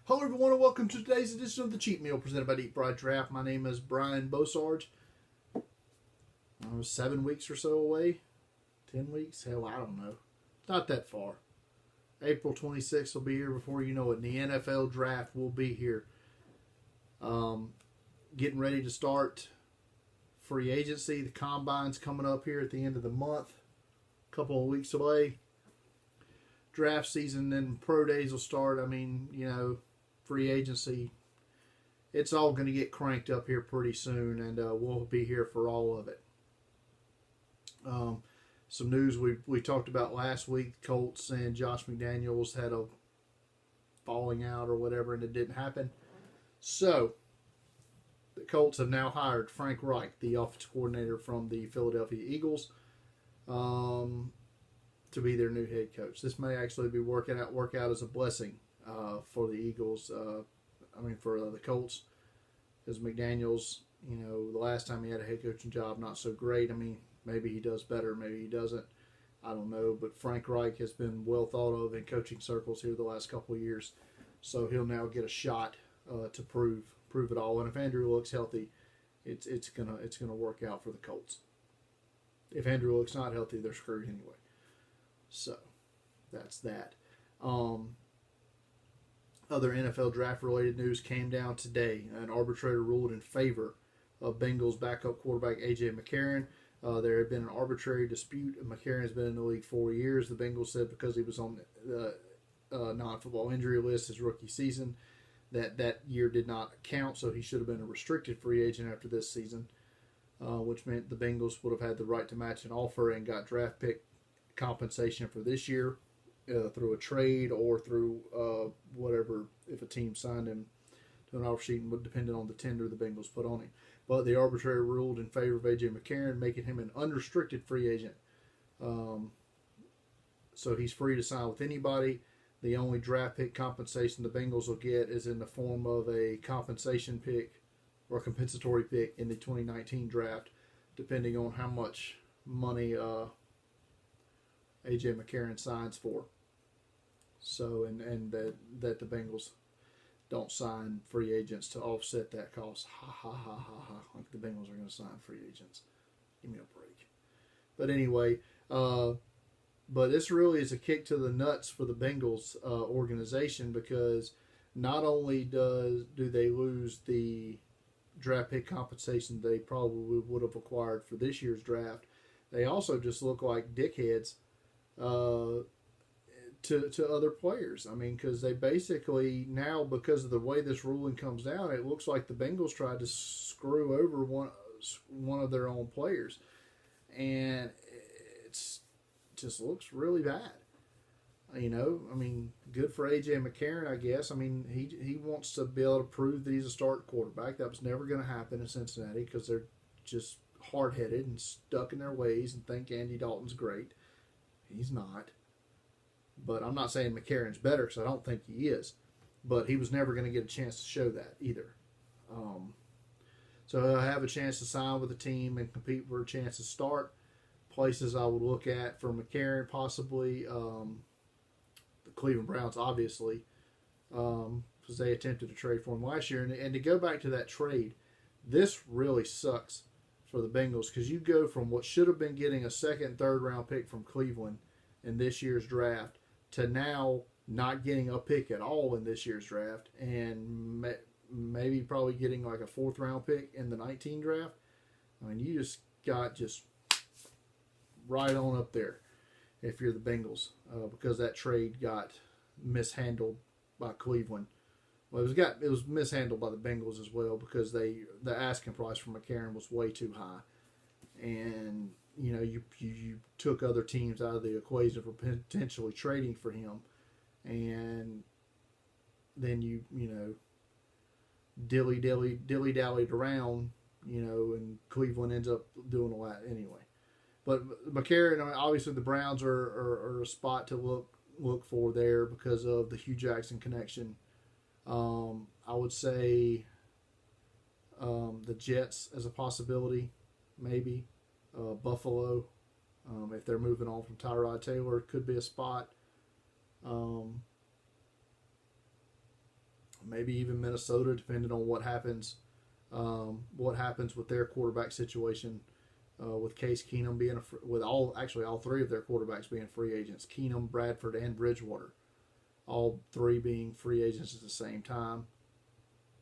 Hello everyone and welcome to today's edition of the Cheat Meal presented by Deep Fried Draft. My name is Brian Bosarge. I was 7 weeks or so away. 10 weeks? Hell, I don't know. Not that far. April 26th will be here before you know it. And the NFL draft will be here. Getting ready to start free agency. The combine's coming up here at the end of the month. A couple of weeks away. Draft season and pro days will start. I mean, free agency, it's all going to get cranked up here pretty soon, and we'll be here for all of it. Some news we talked about last week, Colts and Josh McDaniels had a falling out or whatever, and it didn't happen. So, the Colts have now hired Frank Reich, the offensive coordinator from the Philadelphia Eagles, to be their new head coach. This may actually be work out as a blessing for the Eagles. For the Colts, because McDaniels, the last time he had a head coaching job, not so great. Maybe he does better, maybe he doesn't. I don't know. But Frank Reich has been well thought of in coaching circles here the last couple of years, so he'll now get a shot to prove it all. And if Andrew looks healthy, it's gonna work out for the Colts. If Andrew looks not healthy, they're screwed anyway. So that's that. Other NFL draft-related news came down today. An arbitrator ruled in favor of Bengals backup quarterback AJ McCarron. There had been an arbitrary dispute. McCarron has been in the league 4 years. The Bengals said because he was on the non-football injury list his rookie season, that year did not count, so he should have been a restricted free agent after this season, which meant the Bengals would have had the right to match an offer and got draft pick compensation for this year. Through a trade or through whatever, if a team signed him to an offer sheet, depending on the tender the Bengals put on him. But the arbitrator ruled in favor of AJ McCarron, making him an unrestricted free agent. So he's free to sign with anybody. The only draft pick compensation the Bengals will get is in the form of a compensation pick or compensatory pick in the 2019 draft, depending on how much money AJ McCarron signs for. So, and that the Bengals don't sign free agents to offset that cost. Ha ha ha ha ha. Like the Bengals are going to sign free agents. Give me a break. But anyway, but this really is a kick to the nuts for the Bengals organization, because not only do they lose the draft pick compensation they probably would have acquired for this year's draft, they also just look like dickheads to other players. Because they basically now, because of the way this ruling comes down, it looks like the Bengals tried to screw over one of their own players, and it's just looks really bad. Good for AJ McCarron, I guess. He wants to be able to prove that he's a starting quarterback. That was never going to happen in Cincinnati because they're just hard-headed and stuck in their ways and think Andy Dalton's great. He's not. But I'm not saying McCarron's better, because I don't think he is. But he was never going to get a chance to show that either. So he'll have a chance to sign with a team and compete for a chance to start. Places I would look at for McCarron, possibly the Cleveland Browns, obviously, because they attempted to trade for him last year. And to go back to that trade, this really sucks for the Bengals, because you go from what should have been getting a second, third round pick from Cleveland in this year's draft to now not getting a pick at all in this year's draft, and maybe probably getting like a fourth round pick in the 19 draft. You just got right on up there if you're the Bengals, because that trade got mishandled by Cleveland. Well, it was mishandled by the Bengals as well, because the asking price for McCarron was way too high, and you took other teams out of the equation for potentially trading for him, and then you dilly-dallied around, and Cleveland ends up doing a lot anyway. But McCarron, obviously the Browns are a spot to look for there because of the Hugh Jackson connection. I would say the Jets as a possibility, maybe. Buffalo, if they're moving on from Tyrod Taylor, could be a spot. maybe even Minnesota, depending on what happens with their quarterback situation. With Case Keenum being with all three of their quarterbacks being free agents, Keenum, Bradford, and Bridgewater, all three being free agents at the same time.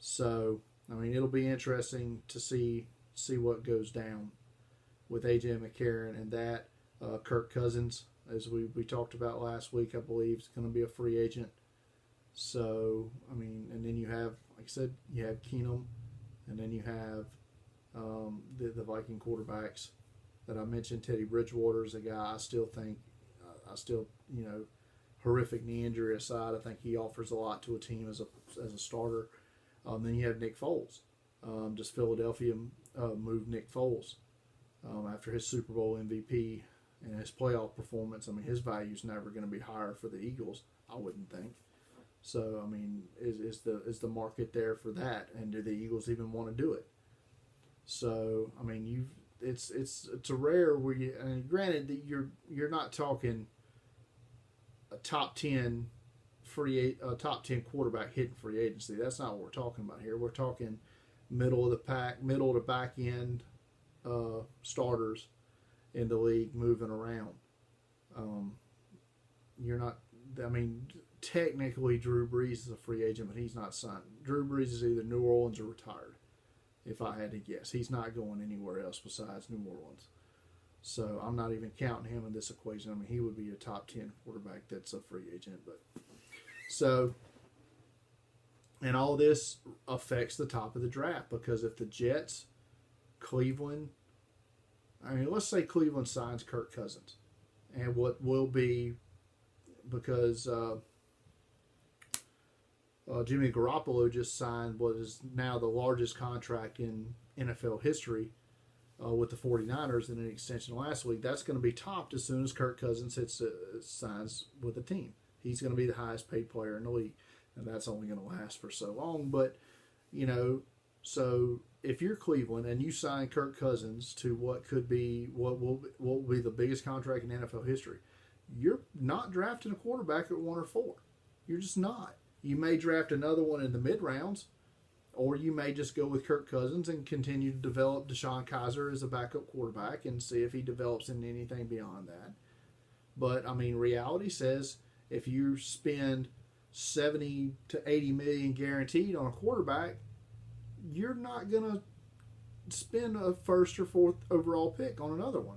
So I mean, it'll be interesting to see what goes down with AJ McCarron and that. Kirk Cousins, as we talked about last week, I believe is going to be a free agent. So I mean, and then you have, like I said, you have Keenum, and then you have the Viking quarterbacks that I mentioned. Teddy Bridgewater is a guy I still think, horrific knee injury aside, I think he offers a lot to a team as a starter. Then you have Nick Foles. Does Philadelphia move Nick Foles after his Super Bowl MVP and his playoff performance? I mean, his value is never going to be higher for the Eagles, I wouldn't think. So I mean, is the market there for that? And do the Eagles even want to do it? So I mean, it's a rare where you. And granted that you're not talking a top 10 top 10 quarterback hitting free agency. That's not what we're talking about here. We're talking middle of the pack, middle to back end starters in the league moving around. You're not. I mean, technically Drew Brees is a free agent, but he's not signed. Drew Brees is either New Orleans or retired. If I had to guess, he's not going anywhere else besides New Orleans. So I'm not even counting him in this equation. I mean, he would be a top 10 quarterback that's a free agent. But so, and all this affects the top of the draft, because if the Jets, Cleveland, I mean, let's say Cleveland signs Kirk Cousins, and what will be, because Jimmy Garoppolo just signed what is now the largest contract in NFL history with the 49ers in an extension last week. That's going to be topped as soon as Kirk Cousins signs with a team. He's going to be the highest paid player in the league, and that's only going to last for so long. But, so if you're Cleveland and you sign Kirk Cousins to what will be the biggest contract in NFL history, you're not drafting a quarterback at 1 or 4. You're just not. You may draft another one in the mid rounds, or you may just go with Kirk Cousins and continue to develop Deshaun Kaiser as a backup quarterback and see if he develops into anything beyond that. But I mean, reality says if you spend 70 to 80 million guaranteed on a quarterback, you're not going to spend a 1st or 4th overall pick on another one.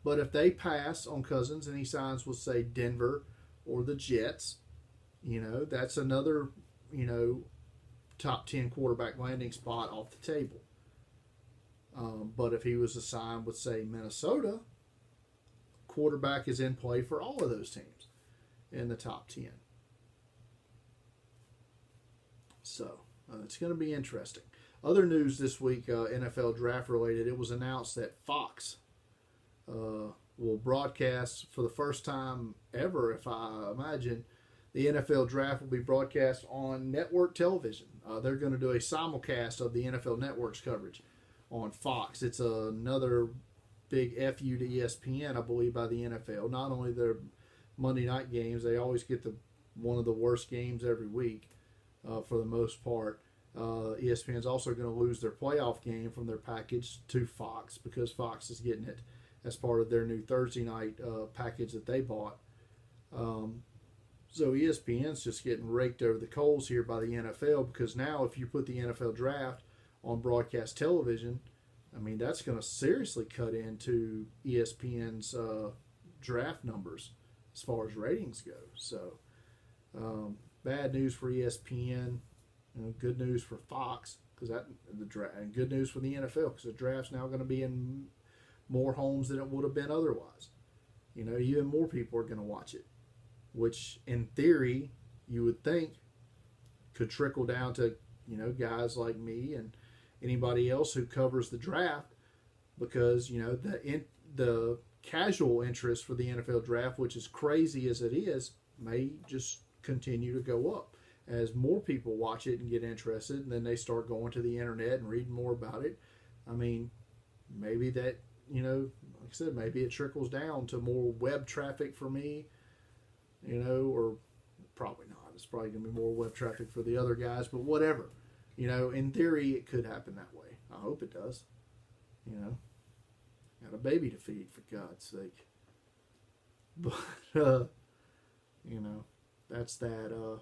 But if they pass on Cousins and he signs with, say, Denver or the Jets, that's another, top 10 quarterback landing spot off the table. But if he was to sign with, say, Minnesota, quarterback is in play for all of those teams in the top 10. So it's going to be interesting. Other news this week, NFL draft related, it was announced that Fox will broadcast for the first time ever, if I imagine, the NFL draft will be broadcast on network television. They're going to do a simulcast of the NFL Network's coverage on Fox. It's another big FU to ESPN, I believe, by the NFL. Not only their Monday night games, they always get one of the worst games every week for the most part. ESPN's also going to lose their playoff game from their package to Fox, because Fox is getting it as part of their new Thursday night package that they bought. So ESPN's just getting raked over the coals here by the NFL, because now if you put the NFL draft on broadcast television, I mean, that's going to seriously cut into ESPN's draft numbers as far as ratings go. So bad news for ESPN, good news for Fox, because and good news for the NFL, because the draft's now going to be in more homes than it would have been otherwise. Even more people are going to watch it, which in theory you would think could trickle down to guys like me and anybody else who covers the draft, because the casual interest for the NFL draft, which is crazy as it is, may just continue to go up as more people watch it and get interested, and then they start going to the internet and reading more about it. I mean, maybe that, like I said, maybe it trickles down to more web traffic for me, or probably not. It's probably going to be more web traffic for the other guys, but whatever. You know, in theory, it could happen that way. I hope it does. You know, got a baby to feed, for God's sake. But, you know, that's that.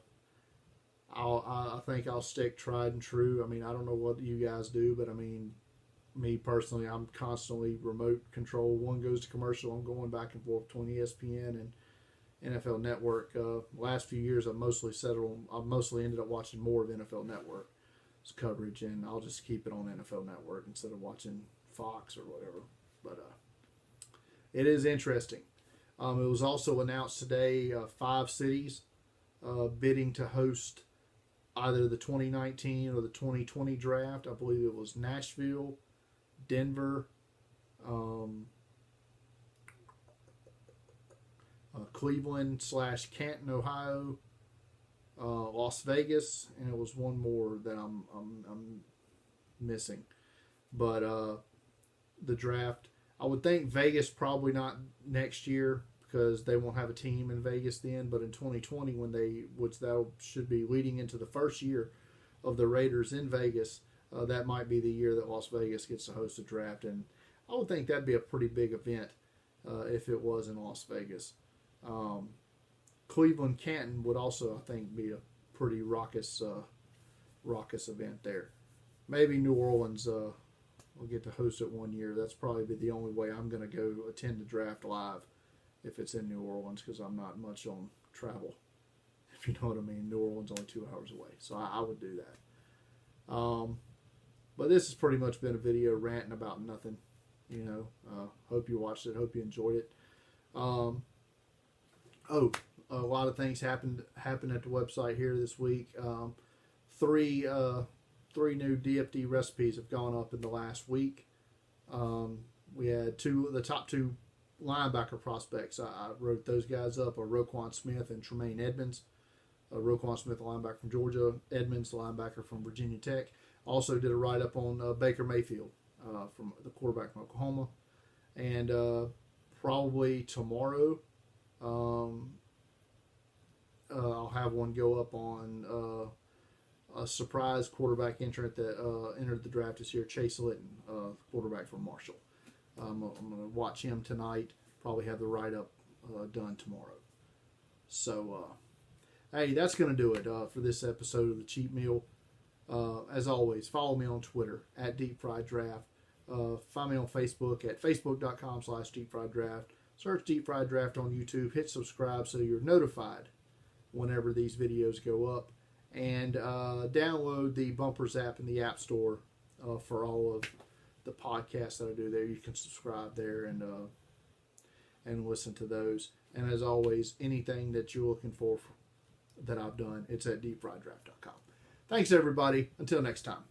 I think I'll stick tried and true. I mean, I don't know what you guys do, but I mean, me personally, I'm constantly remote control. One goes to commercial. I'm going back and forth between ESPN and NFL Network. Last few years, I've mostly ended up watching more of NFL Network's coverage, and I'll just keep it on NFL Network instead of watching Fox or whatever. But it is interesting. It was also announced today 5 cities bidding to host either the 2019 or the 2020 draft. I believe it was Nashville, Denver, Cleveland / Canton, Ohio, Las Vegas, and it was one more that I'm missing. But the draft, I would think Vegas probably not next year because they won't have a team in Vegas then. But in 2020, which that should be leading into the first year of the Raiders in Vegas, that might be the year that Las Vegas gets to host a draft, and I would think that'd be a pretty big event if it was in Las Vegas. Cleveland Canton would also, I think, be a pretty raucous event there. Maybe New Orleans will get to host it one year. That's probably the only way I'm going to go attend the draft live if it's in New Orleans, because I'm not much on travel, if you know what I mean. New Orleans only 2 hours away, so I would do that. But this has pretty much been a video ranting about nothing. You know, hope you watched it. Hope you enjoyed it. A lot of things happened at the website here this week. 3 new DFD recipes have gone up in the last week. We had the top 2 linebacker prospects. I wrote those guys up: Roquan Smith and Tremaine Edmonds. Roquan Smith, the linebacker from Georgia; Edmonds, the linebacker from Virginia Tech. Also did a write-up on Baker Mayfield, from the quarterback from Oklahoma. And probably tomorrow, I'll have one go up on a surprise quarterback entrant that entered the draft this year, Chase Litton, quarterback from Marshall. I'm going to watch him tonight, probably have the write-up done tomorrow. So, hey, that's going to do it for this episode of The Cheap Meal. As always, follow me on Twitter at Deep Fried Draft. Find me on Facebook at facebook.com/deepfrieddraft. Search Deep Fried Draft on YouTube. Hit subscribe so you're notified whenever these videos go up. And download the Bumpers app in the App Store for all of the podcasts that I do there. You can subscribe there and listen to those. And as always, anything that you're looking for that I've done, it's at deepfrieddraft.com. Thanks, everybody. Until next time.